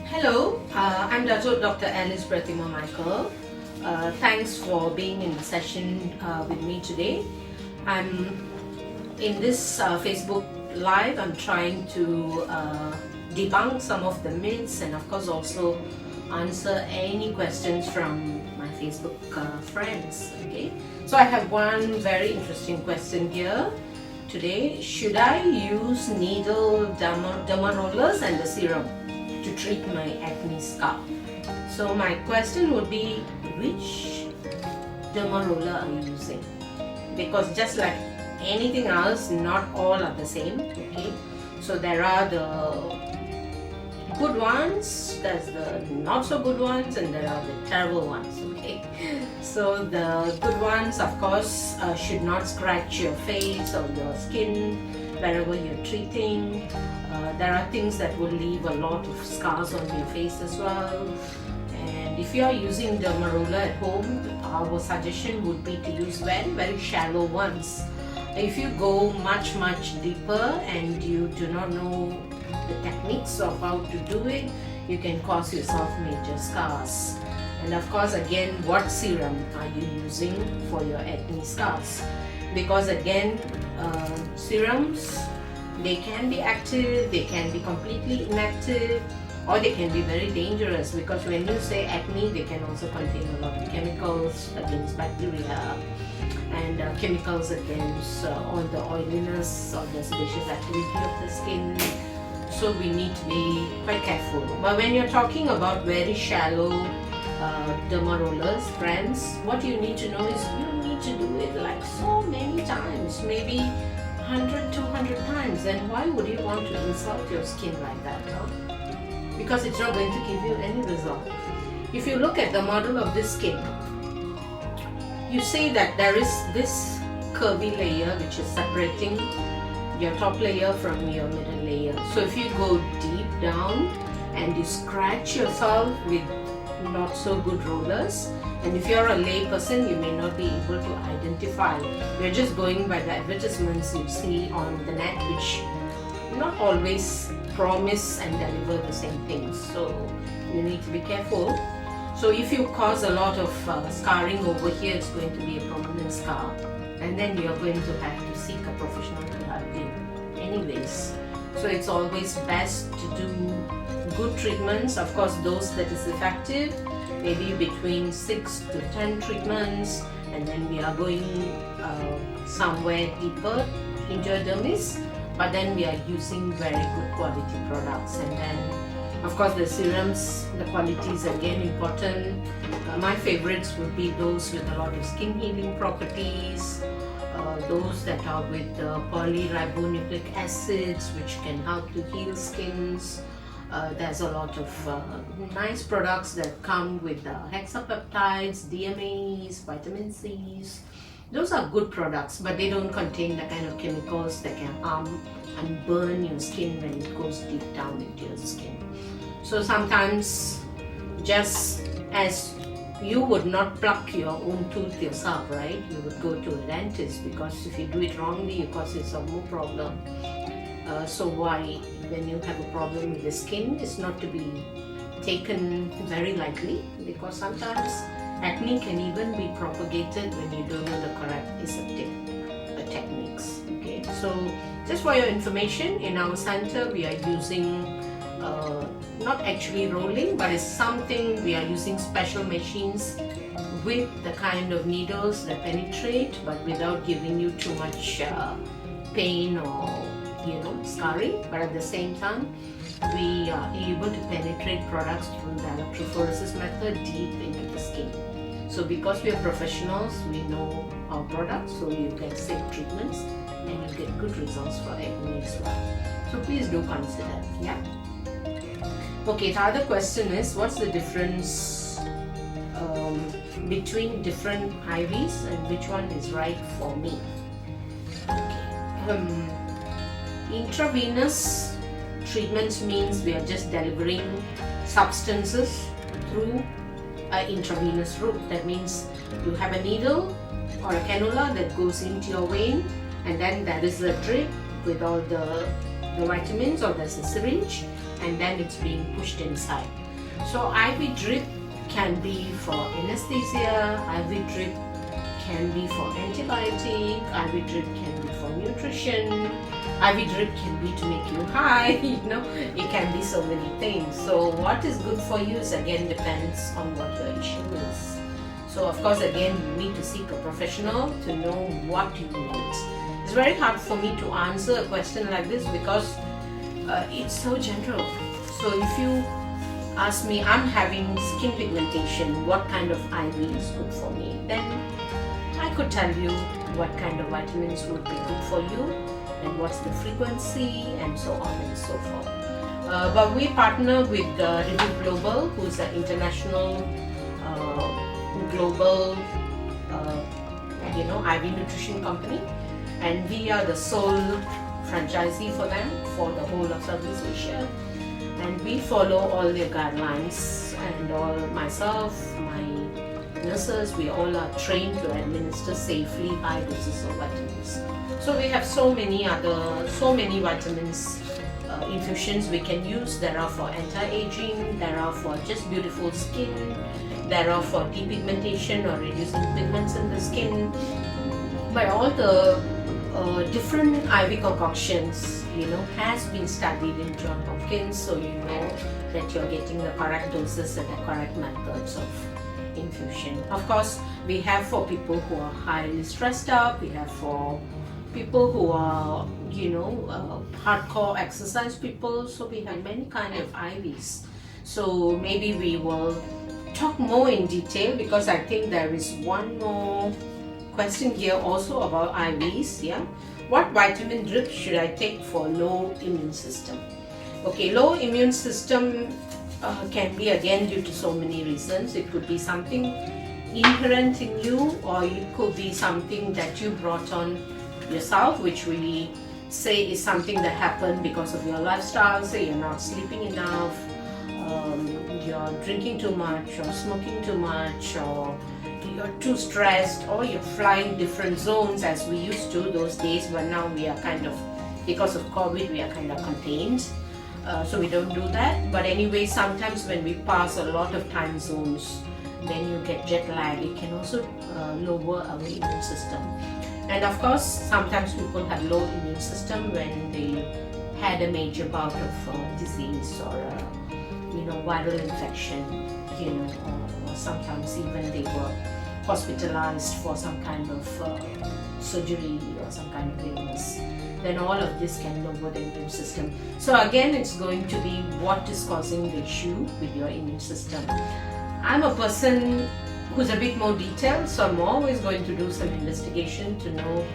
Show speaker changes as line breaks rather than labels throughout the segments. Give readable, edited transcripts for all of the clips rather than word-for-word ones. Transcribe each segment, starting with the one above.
Hello, I'm Datuk Dr. Prethima Micheal. Thanks for being in the session with me today. I'm in this Facebook Live. I'm trying to debunk some of the myths and of course also answer any questions from my Facebook friends. Okay, so I have one very interesting question here today. Should I use needle derma rollers and the serum to treat my acne scar? So my question would be, which derma roller are you using? Because just like anything else, not all are the same. Okay, so there are the good ones, there's the not so good ones, and there are the terrible ones. Okay, so the good ones of course should not scratch your face or your skin wherever you're treating. There are things that will leave a lot of scars on your face as well. And if you are using derma roller at home, our suggestion would be to use very shallow ones. If you go much deeper and you do not know the techniques of how to do it, you can cause yourself major scars. And of course, again, what serum are you using for your acne scars? Because again, serums, they can be active, they can be completely inactive, or they can be very dangerous, because when you say acne, they can also contain a lot of chemicals against bacteria and chemicals against all the oiliness or the sebaceous activity of the skin. So we need to be quite careful. But when you're talking about very shallow derma rollers, friends, what you need to know is you need to do it like so many times, maybe 100, 200 times. And why would you want to insult your skin like that? Huh? Because it's not going to give you any result. If you look at the model of this skin, you see that there is this curvy layer which is separating your top layer from your middle layer. So if you go deep down and you scratch yourself with not so good rollers, and if you're a lay person, you may not be able to identify. You're just going by the advertisements you see on the net, which not always promise and deliver the same things. So you need to be careful. So if you cause a lot of scarring over here, it's going to be a permanent scar, and then you're going to have to seek a professional to help you anyways. So it's always best to do good treatments. Of course, those that is effective, maybe between 6 to 10 treatments, and then we are going somewhere deeper into your dermis, but then we are using very good quality products. And then of course the serums, the quality is again important. My favorites would be those with a lot of skin healing properties, those that are with polyribonucleic acids, which can help to heal skins. There's a lot of nice products that come with hexapeptides, DMAs, vitamin C's. Those are good products, but they don't contain the kind of chemicals that can harm and burn your skin when it goes deep down into your skin. So sometimes, just as you would not pluck your own tooth yourself, right? You would go to a dentist, because if you do it wrongly, you cause yourself more problem. So why, when you have a problem with the skin, it's not to be taken very lightly, because sometimes acne can even be propagated when you don't know the correct aseptic techniques. Okay, so just for your information, in our center we are using not actually rolling, but it's something we are using special machines with the kind of needles that penetrate, but without giving you too much pain or scarring. But at the same time, we are able to penetrate products through the electrophoresis method deep into the skin. So because we are professionals, we know our products, so you get safe treatments and you get good results for acne as well. So please do consider. Yeah. Okay, the other question is, what's the difference between different IVs and which one is right for me? Okay. Intravenous treatments means we are just delivering substances through an intravenous route. That means you have a needle or a cannula that goes into your vein, and then there is a drip with all the vitamins, or there's a syringe, and then it's being pushed inside. So IV drip can be for anesthesia, IV drip can be for antibiotic, IV drip can be for nutrition, IV drip can be to make you high, it can be so many things. So what is good for you is again depends on what your issue is. So of course again you need to seek a professional to know what you need. It's very hard for me to answer a question like this because it's so general. So if you ask me, I'm having skin pigmentation, what kind of IV is good for me? Then I could tell you what kind of vitamins would be good for you and what's the frequency and so on and so forth. But we partner with Ybhg Global, who's an international global IV nutrition company, and we are the sole franchisee for them for the whole of Southeast Asia, and we follow all their guidelines, and all myself, my nurses, we all are trained to administer safely high doses of vitamins. So we have so many vitamins infusions we can use. There are for anti-aging, there are for just beautiful skin, there are for depigmentation or reducing pigments in the skin. By all the different IV concoctions, has been studied in John Hopkins, so you know that you're getting the correct doses and the correct methods of infusion. Of course, we have for people who are highly stressed out, we have for people who are, hardcore exercise people, so we have many kind of IVs. So maybe we will talk more in detail because I think there is one more question here also about IVs. What vitamin drip should I take for low immune system? Okay, low immune system can be again due to so many reasons. It could be something inherent in you, or it could be something that you brought on yourself, which we say is something that happened because of your lifestyle. Say you're not sleeping enough, you're drinking too much or smoking too much, or you're too stressed, or you're flying different zones as we used to those days, but now we are kind of, because of COVID, we are kind of contained. So we don't do that. But anyway, sometimes when we pass a lot of time zones, then you get jet lag. It can also lower our immune system. And of course, sometimes people have low immune system when they had a major bout of disease or viral infection, or sometimes even they were hospitalized for some kind of surgery or some kind of illness. Then all of this can lower the immune system. So again, it's going to be what is causing the issue with your immune system. I'm a person who's a bit more detailed, so I'm always going to do some investigation to know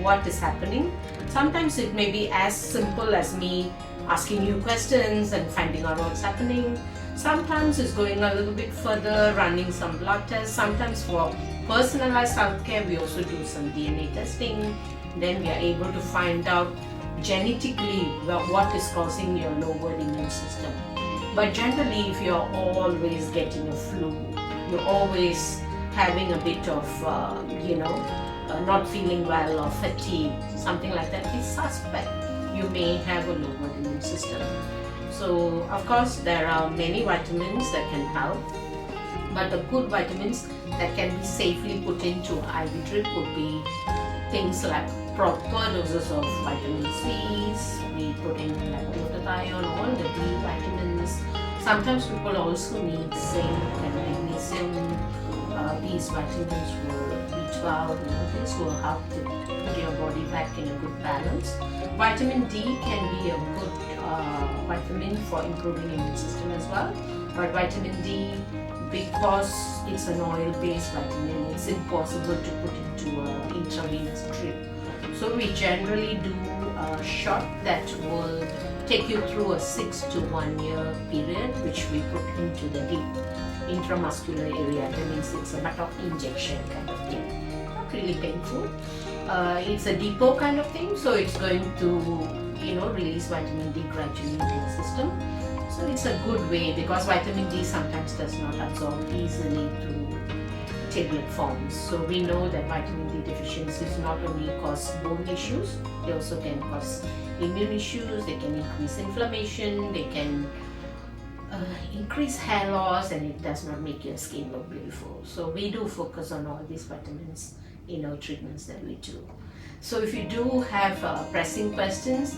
what is happening. Sometimes it may be as simple as me asking you questions and finding out what's happening. Sometimes it's going a little bit further, running some blood tests. Sometimes for personalized healthcare, we also do some DNA testing. Then we are able to find out genetically what is causing your lowered immune system. But generally, if you're always getting a flu, you're always having a bit of, not feeling well or fatigue, something like that, is suspect. You may have a lowered immune system. So, of course, there are many vitamins that can help, but the good vitamins that can be safely put into IV drip would be things like proper doses of vitamin C's. We put in like glutathione, all the B vitamins. Sometimes people also need zinc and magnesium. These vitamins will B12, this will help to put your body back in a good balance. Vitamin D can be a good vitamin for improving immune system as well. But vitamin D, because it's an oil-based vitamin, it's impossible to put into an intravenous drip. So we generally do a shot that will take you through a 6 to 1 year period, which we put into the deep intramuscular area. That means it's a buttock injection kind of thing. Not really painful. It's a depot kind of thing, so it's going to release vitamin D gradually into the system. So it's a good way, because vitamin D sometimes does not absorb easily through tablet forms. So we know that vitamin D deficiencies not only cause bone issues, they also can cause immune issues, they can increase inflammation, they can increase hair loss, and it does not make your skin look beautiful. So we do focus on all these vitamins in our treatments that we do. So if you do have pressing questions,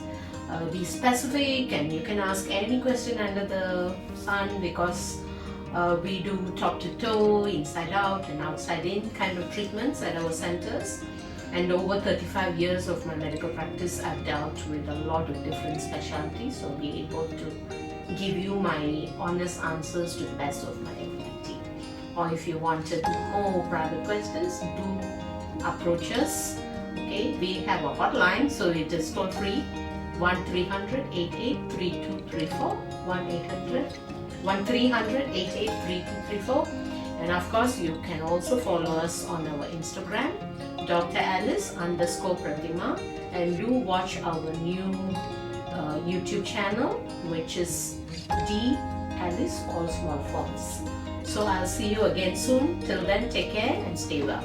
be specific, and you can ask any question under the sun, because we do top to toe, inside out and outside in kind of treatments at our centers. And over 35 years of my medical practice, I've dealt with a lot of different specialties, so I'll be able to give you my honest answers to the best of my ability. Or if you wanted more private questions, do approach us. Okay, we have a hotline, so it is toll free 1-300-88-3234, 1-300-88-3234. And of course, you can also follow us on our Instagram, Dr. Alice_Prethima, and do watch our new YouTube channel, which is D Alice, all small forms. So I'll see you again soon. Till then, take care and stay well.